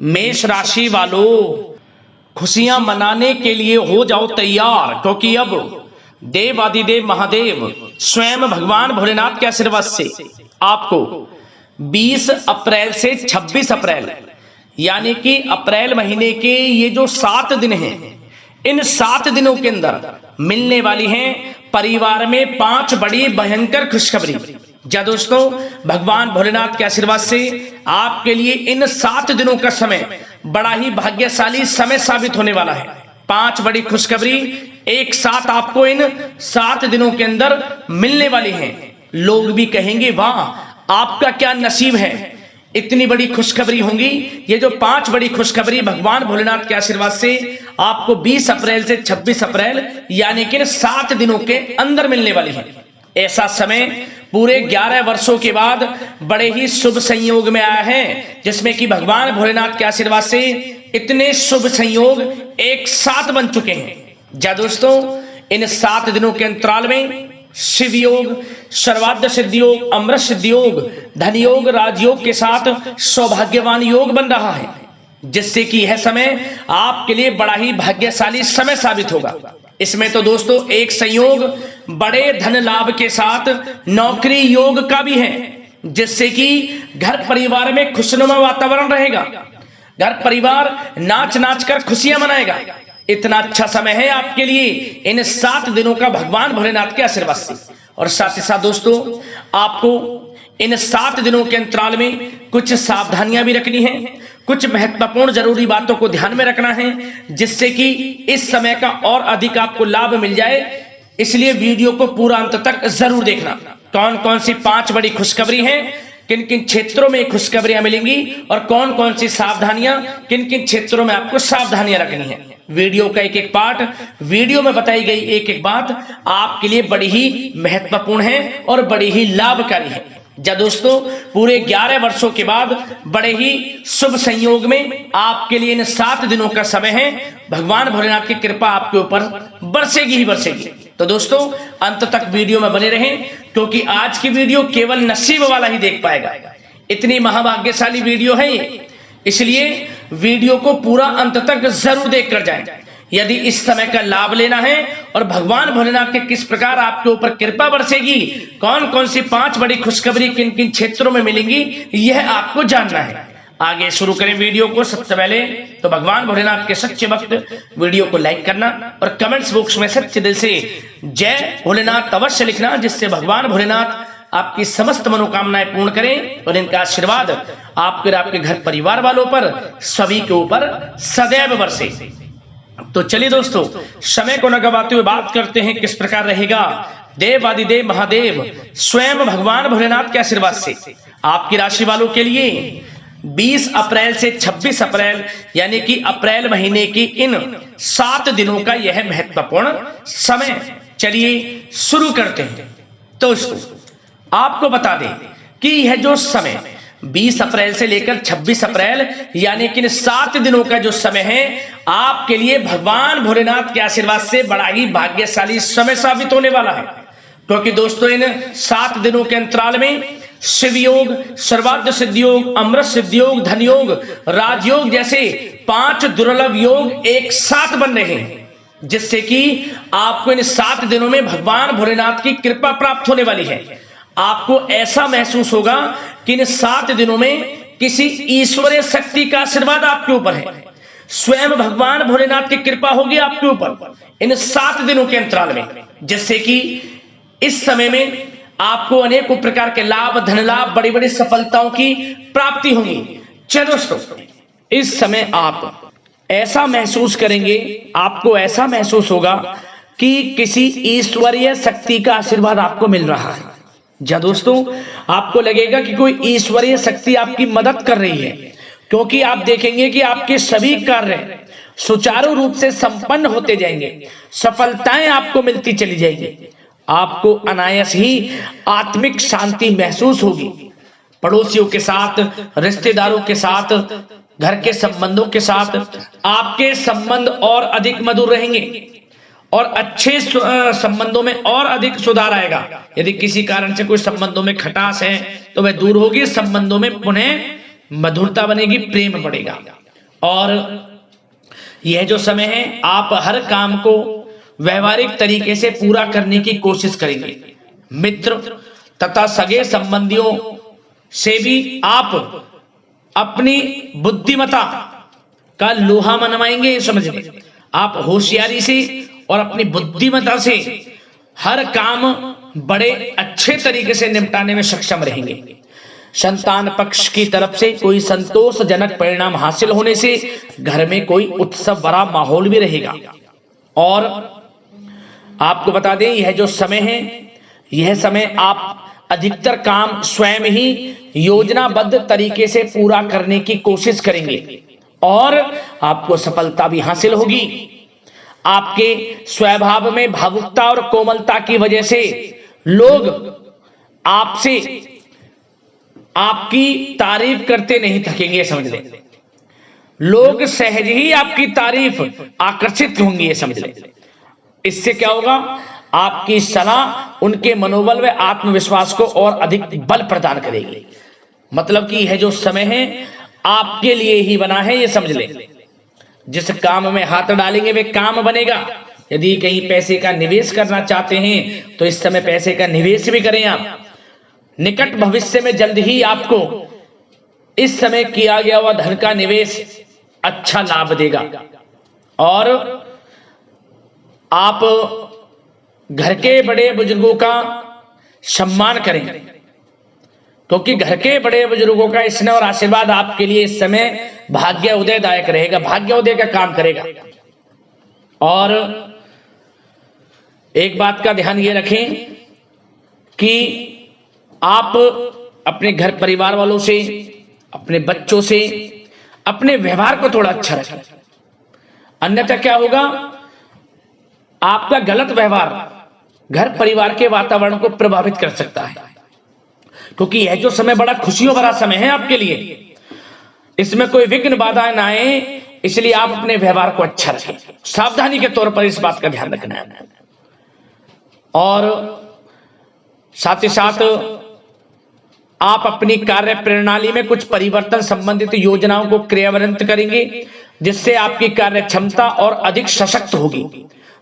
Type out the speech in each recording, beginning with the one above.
मेष राशि वालों, खुशियां मनाने के लिए हो जाओ तैयार, क्योंकि अब देवादिदेव महादेव स्वयं भगवान भोलेनाथ के आशीर्वाद से आपको 20 अप्रैल से 26 अप्रैल यानी कि अप्रैल महीने के ये जो 7 दिन हैं, इन 7 दिनों के अंदर मिलने वाली हैं परिवार में 5 बड़ी भयंकर खुशखबरी। जा दोस्तों, भगवान भोलेनाथ के आशीर्वाद से आपके लिए इन 7 दिनों का समय बड़ा ही भाग्यशाली समय साबित होने वाला है। 5 बड़ी खुशखबरी एक साथ आपको इन 7 दिनों के अंदर मिलने वाली हैं। लोग भी कहेंगे वाह, आपका क्या नसीब है, इतनी बड़ी खुशखबरी होंगी। ये जो 5 बड़ी खुशखबरी भगवान भोलेनाथ के आशीर्वाद से आपको 20 अप्रैल से 26 अप्रैल यानी कि 7 दिनों के अंदर मिलने वाली है। ऐसा समय पूरे 11 वर्षों के बाद बड़े ही शुभ संयोग में आया है, जिसमें कि भगवान भोलेनाथ के आशीर्वाद से इतने शुभ संयोग एक साथ बन चुके हैं। जा दोस्तों, इन 7 दिनों के अंतराल में शिव योग, सर्वाद्य सिद्धि योग, अमृत सिद्धि योग, धन योग, राजयोग के साथ सौभाग्यवान योग बन रहा है, जिससे कि यह समय आपके लिए बड़ा ही भाग्यशाली समय साबित होगा। इसमें तो दोस्तों एक संयोग बड़े धन लाभ के साथ नौकरी योग का भी है, जिससे कि घर परिवार में खुशनुमा वातावरण रहेगा, घर परिवार नाच नाच कर खुशियां मनाएगा। इतना अच्छा समय है आपके लिए इन 7 दिनों का भगवान भोलेनाथ के आशीर्वाद से। और साथ ही साथ दोस्तों, आपको इन 7 दिनों के अंतराल में कुछ सावधानियां भी रखनी है, कुछ महत्वपूर्ण जरूरी बातों को ध्यान में रखना है, जिससे कि इस समय का और अधिक आपको लाभ मिल जाए। इसलिए वीडियो को पूरा अंत तक जरूर देखना। कौन कौन सी 5 बड़ी खुशखबरी हैं, किन किन क्षेत्रों में खुशखबरियां मिलेंगी और कौन कौन सी सावधानियां, किन किन क्षेत्रों में आपको सावधानियां रखनी है। वीडियो का एक एक पार्ट, वीडियो में बताई गई एक एक बात आपके लिए बड़ी ही महत्वपूर्ण है और बड़ी ही लाभकारी है। जा दोस्तों, पूरे 11 वर्षों के बाद बड़े ही शुभ संयोग में आपके लिए इन 7 दिनों का समय है। भगवान भोलेनाथ की कृपा आपके ऊपर बरसेगी ही बरसेगी। तो दोस्तों, अंत तक वीडियो में बने रहें, क्योंकि आज की वीडियो केवल नसीब वाला ही देख पाएगा। इतनी महाभाग्यशाली वीडियो है ये, इसलिए वीडियो को पूरा अंत तक जरूर देख कर जाएं। यदि इस समय का लाभ लेना है और भगवान भोलेनाथ के किस प्रकार आपके ऊपर कृपा बरसेगी, कौन कौन सी 5 बड़ी खुशखबरी किन किन क्षेत्रों में मिलेंगी, यह आपको जानना है। आगे शुरू करें वीडियो को। सबसे पहले तो भगवान भोलेनाथ के सच्चे भक्त वीडियो को लाइक करना और कमेंट्स बॉक्स में सच्चे दिल से जय भोलेनाथ अवश्य लिखना, जिससे भगवान भोलेनाथ आपकी समस्त मनोकामनाएं पूर्ण करें और इनका आशीर्वाद आपके और आपके घर परिवार वालों पर सभी के ऊपर सदैव बरसे। तो चलिए दोस्तों, समय को न गवाते हुए बात करते हैं किस प्रकार रहेगा देवादिदेव महादेव स्वयं भगवान भोलेनाथ के आशीर्वाद से आपकी राशि वालों के लिए 20 अप्रैल से 26 अप्रैल यानी कि अप्रैल महीने की इन 7 दिनों का यह महत्वपूर्ण समय। चलिए शुरू करते हैं। दोस्तों, आपको बता दें कि यह जो समय 20 अप्रैल से लेकर 26 अप्रैल यानी कि 7 दिनों का जो समय है, आपके लिए भगवान भोलेनाथ के आशीर्वाद से बड़ा ही भाग्यशाली समय साबित होने वाला है। क्योंकि दोस्तों, इन 7 दिनों के अंतराल में शिव योग, सर्वाद्य सिद्धि योग, अमृत सिद्धि योग, धन योग, राजयोग जैसे 5 दुर्लभ योग एक साथ बन रहे हैं, जिससे कि आपको इन 7 दिनों में भगवान भोलेनाथ की कृपा प्राप्त होने वाली है। आपको ऐसा महसूस होगा कि इन 7 दिनों में किसी ईश्वरीय शक्ति का आशीर्वाद आपके ऊपर है। स्वयं भगवान भोलेनाथ की कृपा होगी आपके ऊपर इन 7 दिनों के अंतराल में, जिससे कि इस समय में आपको अनेकों प्रकार के लाभ, धन लाभ, बड़ी बड़ी सफलताओं की प्राप्ति होगी। चलिए दोस्तों, इस समय आप ऐसा महसूस करेंगे, आपको ऐसा महसूस होगा कि किसी ईश्वरीय शक्ति का आशीर्वाद आपको मिल रहा है। जा दोस्तों, आपको लगेगा कि कोई ईश्वरीय शक्ति आपकी मदद कर रही है, क्योंकि आप देखेंगे कि आपके सभी कार्य सुचारू रूप से संपन्न होते जाएंगे, सफलताएं आपको मिलती चली जाएंगी। आपको अनायास ही आत्मिक शांति महसूस होगी। पड़ोसियों के साथ, रिश्तेदारों के साथ, घर के संबंधों के साथ आपके संबंध और अधिक मधुर रहेंगे और अच्छे संबंधों में और अधिक सुधार आएगा। यदि किसी कारण से कोई संबंधों में खटास है तो वह दूर होगी, संबंधों में पुनः मधुरता बनेगी, प्रेम बढ़ेगा। और यह जो समय है आप हर काम को व्यवहारिक तरीके से पूरा करने की कोशिश करेंगे। मित्र तथा सगे संबंधियों से भी आप अपनी बुद्धिमत्ता का लोहा मनवाएंगे, ये समझ लें। आप होशियारी से और अपनी बुद्धिमत्ता से हर काम बड़े अच्छे तरीके से निपटाने में सक्षम रहेंगे। संतान पक्ष की तरफ से कोई संतोषजनक परिणाम हासिल होने से घर में कोई उत्सव भरा माहौल भी रहेगा। और आपको बता दें, यह जो समय है, यह समय आप अधिकतर काम स्वयं ही योजनाबद्ध तरीके से पूरा करने की कोशिश करेंगे और आपको सफलता भी हासिल होगी। आपके स्वभाव में भावुकता और कोमलता की वजह से लोग आपसे आपकी तारीफ करते नहीं थकेंगे, समझ लें। लोग सहज ही आपकी तारीफ आकर्षित होंगे, ये समझ लें। इससे क्या होगा, आपकी सलाह उनके मनोबल व आत्मविश्वास को और अधिक बल प्रदान करेगी। मतलब कि यह जो समय है आपके लिए ही बना है, ये समझ लें। जिस काम में हाथ डालेंगे वे काम बनेगा। यदि कहीं पैसे का निवेश करना चाहते हैं तो इस समय पैसे का निवेश भी करें आप। निकट भविष्य में जल्द ही आपको इस समय किया गया हुआ धन का निवेश अच्छा लाभ देगा। और आप घर के बड़े बुजुर्गों का सम्मान करें, क्योंकि घर के बड़े बुजुर्गों का स्नेह और आशीर्वाद आपके लिए इस समय भाग्य उदयदायक रहेगा, भाग्य उदय का काम करेगा। और एक बात का ध्यान ये रखें कि आप अपने घर परिवार वालों से, अपने बच्चों से अपने व्यवहार को थोड़ा अच्छा रखें। अन्यथा क्या होगा, आपका गलत व्यवहार घर परिवार के वातावरण को प्रभावित कर सकता है। क्योंकि यह जो समय बड़ा खुशियों भरा समय है आपके लिए, इसमें कोई विघ्न बाधा ना आए, इसलिए आप अपने व्यवहार को अच्छा रखें। सावधानी के तौर पर इस बात का ध्यान रखना है। और साथ ही साथ आप अपनी कार्य प्रणाली में कुछ परिवर्तन संबंधित योजनाओं को क्रियान्वित करेंगे, जिससे आपकी कार्य क्षमता और अधिक सशक्त होगी।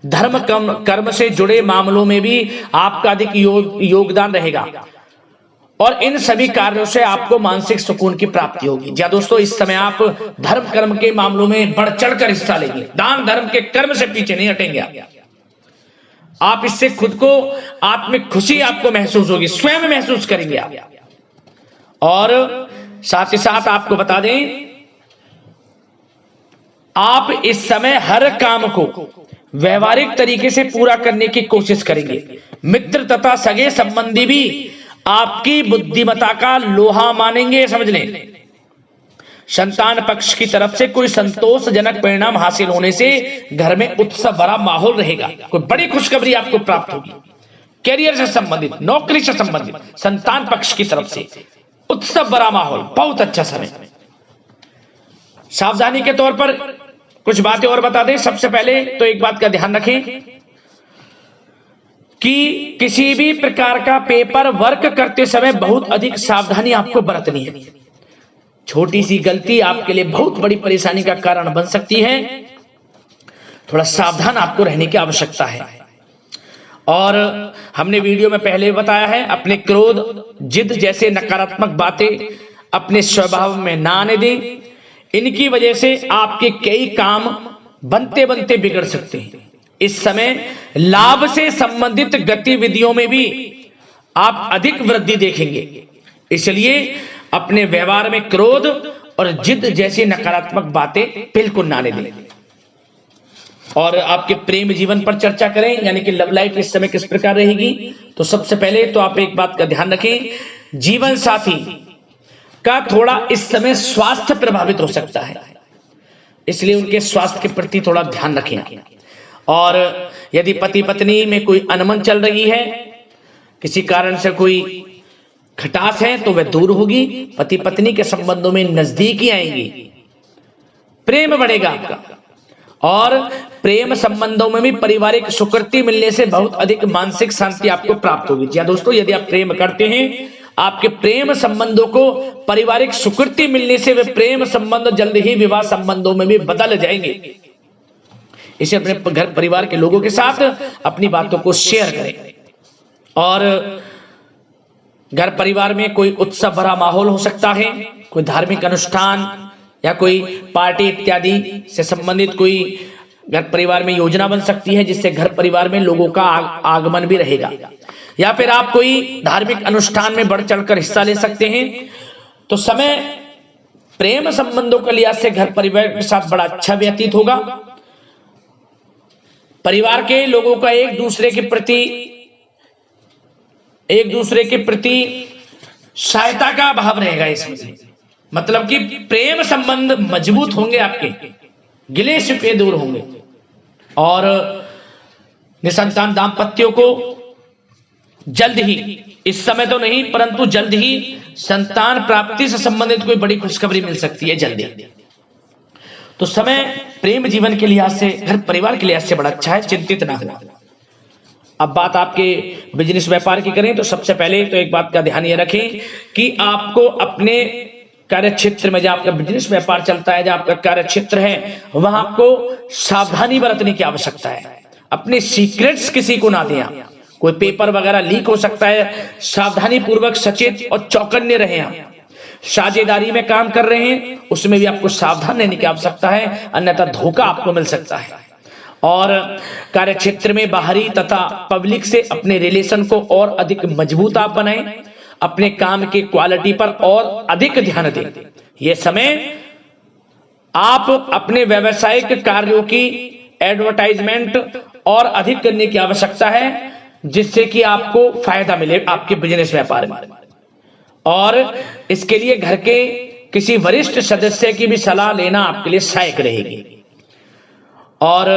धर्म कर्म से जुड़े मामलों में भी आपका अधिक योगदान रहेगा और इन सभी कार्यों से आपको मानसिक सुकून की प्राप्ति होगी। जी दोस्तों, इस समय आप धर्म कर्म के मामलों में बढ़ चढ़कर हिस्सा लेंगे। दान धर्म के कर्म से पीछे नहीं हटेंगे आप। इससे खुद को आत्मिक खुशी आपको महसूस होगी, स्वयं महसूस करेंगे आप। और साथ ही साथ आपको बता दें, आप इस समय हर काम को व्यवहारिक तरीके से पूरा करने की कोशिश करेंगे। मित्र तथा सगे संबंधी भी आपकी बुद्धिमत्ता का लोहा मानेंगे, समझ लें। संतान पक्ष की तरफ से कोई संतोषजनक परिणाम हासिल होने से घर में उत्सव भरा माहौल रहेगा। कोई बड़ी खुशखबरी आपको प्राप्त होगी। कैरियर से संबंधित, नौकरी से संबंधित, संतान पक्ष की तरफ से उत्सव भरा माहौल, बहुत अच्छा समय। सावधानी के तौर पर कुछ बातें और बता दें। सबसे पहले तो एक बात का ध्यान रखें कि किसी भी प्रकार का पेपर वर्क करते समय बहुत अधिक सावधानी आपको बरतनी है। छोटी सी गलती आपके लिए बहुत बड़ी परेशानी का कारण बन सकती है। थोड़ा सावधान आपको रहने की आवश्यकता है। और हमने वीडियो में पहले बताया है, अपने क्रोध, जिद जैसे नकारात्मक बातें अपने स्वभाव में ना आने दें। इनकी वजह से आपके कई काम बनते बनते बिगड़ सकते हैं। इस समय लाभ से संबंधित गतिविधियों में भी आप अधिक वृद्धि देखेंगे, इसलिए अपने व्यवहार में क्रोध और जिद जैसी नकारात्मक बातें बिल्कुल ना आने दें। और आपके प्रेम जीवन पर चर्चा करें, यानी कि लव लाइफ इस समय किस प्रकार रहेगी। तो सबसे पहले तो आप एक बात का ध्यान रखें, जीवन साथी का थोड़ा इस समय स्वास्थ्य प्रभावित हो सकता है, इसलिए उनके स्वास्थ्य के प्रति थोड़ा ध्यान रखें। और यदि पति पत्नी में कोई अनबन चल रही है, किसी कारण से कोई खटास है, तो वह दूर होगी। पति पत्नी के संबंधों में नजदीकी आएंगी, प्रेम बढ़ेगा आपका। और प्रेम संबंधों में भी पारिवारिक स्वीकृति मिलने से बहुत अधिक मानसिक शांति आपको प्राप्त होगी। जी दोस्तों, यदि आप प्रेम करते हैं आपके प्रेम संबंधों को पारिवारिक स्वीकृति मिलने से वे प्रेम संबंध जल्द ही विवाह संबंधों में भी बदल जाएंगे। इसे अपने घर परिवार के लोगों के साथ अपनी बातों को शेयर करें। और घर परिवार में कोई उत्सव भरा माहौल हो सकता है, कोई धार्मिक अनुष्ठान या कोई पार्टी इत्यादि से संबंधित कोई घर परिवार में योजना बन सकती है, जिससे घर परिवार में लोगों का आगमन भी रहेगा। या फिर आप कोई धार्मिक अनुष्ठान में बढ़ चढ़कर हिस्सा ले सकते हैं। तो समय प्रेम संबंधों के लिहाज से घर परिवार के साथ बड़ा अच्छा व्यतीत होगा। परिवार के लोगों का एक दूसरे के प्रति सहायता का भाव रहेगा इसमें, मतलब कि प्रेम संबंध मजबूत होंगे, आपके गिले शिकवे दूर होंगे। और निसंतान दाम्पत्यों को जल्द ही, इस समय तो नहीं परंतु जल्द ही संतान प्राप्ति से संबंधित कोई बड़ी खुशखबरी मिल सकती है जल्दी। तो समय प्रेम जीवन के लिहाज से, घर परिवार के लिहाज से बड़ा अच्छा है, चिंतित ना हो। अब बात आपके बिजनेस व्यापार की करें तो सबसे पहले तो एक बात का ध्यान ये रखें कि आपको अपने कार्य क्षेत्र में, जहां आपका बिजनेस व्यापार चलता है, जहां आपका कार्य क्षेत्र है, वहां आपको सावधानी बरतने की आवश्यकता है। अपने सीक्रेट्स किसी को ना दें आप। कोई पेपर वगैरह लीक हो सकता है, सावधानी पूर्वक सचेत और चौकन्ने रहें आप। साझेदारी में काम कर रहे हैं उसमें भी आपको सावधान रहने की आवश्यकता है, अन्यथा धोखा आपको मिल सकता है। और कार्य क्षेत्र में बाहरी तथा पब्लिक से अपने रिलेशन को और अधिक मजबूत आप बनाएं। अपने काम की क्वालिटी पर और अधिक ध्यान दें। यह समय आप अपने व्यावसायिक कार्यों की एडवर्टाइजमेंट और अधिक करने की आवश्यकता है, जिससे कि आपको फायदा मिले आपके बिजनेस व्यापार में। और इसके लिए घर के किसी वरिष्ठ सदस्य की भी सलाह लेना आपके लिए सहायक रहेगी। और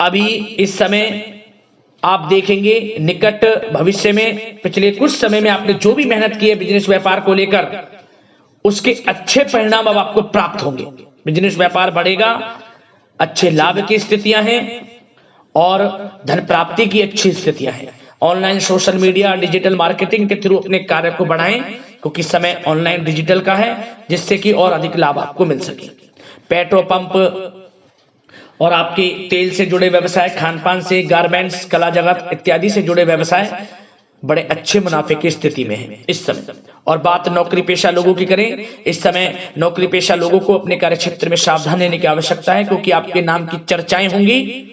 अभी इस समय आप देखेंगे निकट भविष्य में, पिछले कुछ समय में आपने जो भी मेहनत की है बिजनेस व्यापार को लेकर, उसके अच्छे परिणाम अब आपको प्राप्त होंगे। बिजनेस व्यापार बढ़ेगा, अच्छे लाभ की स्थितियां हैं और धन प्राप्ति की अच्छी स्थितियां हैं। Online social media digital marketing के थ्रू अपने कार्य को बढ़ाएं, क्योंकि समय ऑनलाइन डिजिटल का है, जिससे कि और अधिक लाभ आपको मिल सके। पेट्रोल पंप और आपके तेल से जुड़े व्यवसाय, खान पान से, गारमेंट्स, कला जगत इत्यादि से जुड़े व्यवसाय बड़े अच्छे मुनाफे की स्थिति में है इस समय। और बात नौकरी पेशा लोगों की करें, इस समय नौकरी पेशा लोगों को अपने कार्य क्षेत्र में सावधान रहने की आवश्यकता है, क्योंकि आपके नाम की चर्चाएं होंगी।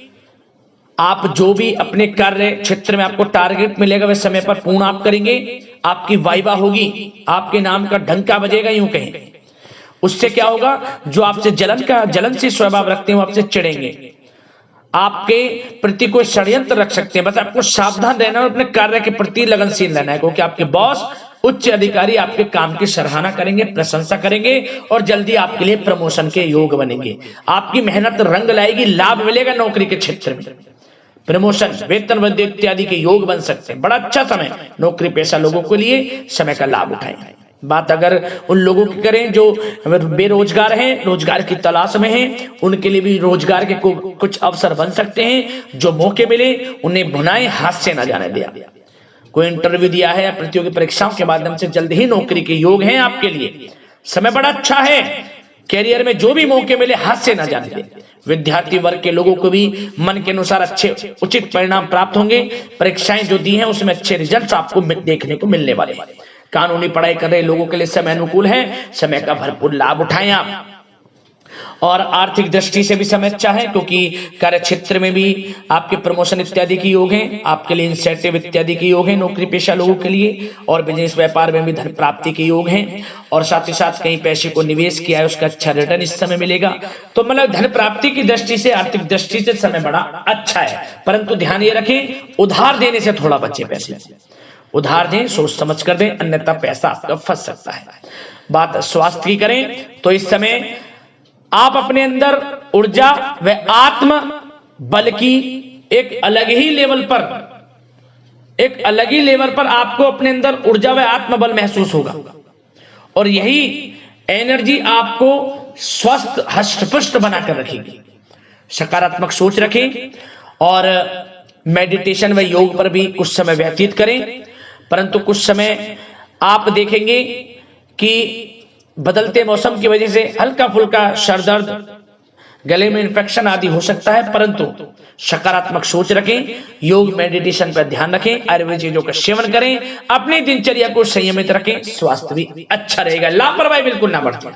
आप जो भी अपने कार्य क्षेत्र में आपको टारगेट मिलेगा वह समय पर पूर्ण आप करेंगे। आपकी वाइवा होगी, आपके नाम का डंका बजेगा, यूं कहें। उससे क्या होगा, जो आपसे जलनशील स्वभाव रखते हैं वो आपसे चिढ़ेंगे, आपके प्रति कोई षड्यंत्र रख सकते हैं। बस आपको सावधान रहना और अपने कार्य के प्रति लगनशील रहना है, क्योंकि आपके बॉस, उच्च अधिकारी आपके काम की सराहना करेंगे, प्रशंसा करेंगे और जल्दी आपके लिए प्रमोशन के योग बनेंगे। आपकी मेहनत रंग लाएगी, लाभ मिलेगा नौकरी के क्षेत्र में, प्रमोशन, वेतन वृद्धि इत्यादि के योग बन सकते हैं। बड़ा अच्छा समय नौकरी पेशा लोगों के लिए, समय का लाभ उठाएं। बात अगर उन लोगों की करें जो बेरोजगार हैं, रोजगार की तलाश में हैं, उनके लिए भी रोजगार के कुछ अवसर बन सकते हैं। जो मौके मिले उन्हें भुनाएं, हाथ से ना जाने दिया। कोई इंटरव्यू दिया है या प्रतियोगी परीक्षाओं के माध्यम से जल्द ही नौकरी के योग हैं आपके लिए। समय बड़ा अच्छा है, कैरियर में जो भी मौके मिले हाथ से ना जाने दें। विद्यार्थी वर्ग के लोगों को भी मन के अनुसार अच्छे उचित परिणाम प्राप्त होंगे। परीक्षाएं जो दी हैं उसमें अच्छे रिजल्ट आपको देखने को मिलने वाले हैं। कानूनी पढ़ाई कर रहे लोगों के लिए समय अनुकूल है, समय का भरपूर लाभ उठाएं आप। और आर्थिक दृष्टि से भी समय अच्छा है, क्योंकि कार्य क्षेत्र में भी आपके प्रमोशन इत्यादि के योग हैं, आपके लिए इंसेंटिव इत्यादि के योग हैं नौकरी पेशा लोगों के लिए। और बिजनेस व्यापार में भी धन प्राप्ति के योग हैं, और साथ ही साथ कहीं पैसे को निवेश किया है उसका अच्छा रिटर्न इस समय मिलेगा। तो मतलब धन प्राप्ति की दृष्टि से, आर्थिक दृष्टि से समय बड़ा अच्छा है। परंतु ध्यान ये रखें, उधार देने से थोड़ा बचे। पैसे उधार दें, सोच समझ कर दें, अन्यथा पैसा आपका फंस सकता है। बात स्वास्थ्य की करें तो इस समय आप अपने अंदर ऊर्जा व आत्म बल की एक अलग ही लेवल पर आपको अपने अंदर ऊर्जा व आत्म बल महसूस होगा। और यही एनर्जी आपको स्वस्थ हष्ट-पुष्ट बनाकर रखेगी। सकारात्मक सोच रखें और मेडिटेशन व योग पर भी कुछ समय व्यतीत करें। परंतु कुछ समय आप देखेंगे कि बदलते मौसम की वजह से हल्का फुल्का सर दर्द, गले में इन्फेक्शन आदि हो सकता है, परंतु सकारात्मक सोच रखें, योग मेडिटेशन पर ध्यान रखें, आयुर्वेद चीजों का सेवन करें, अपनी दिनचर्या को संयमित रखें, स्वास्थ्य भी अच्छा रहेगा। लापरवाही बिल्कुल ना बरतें।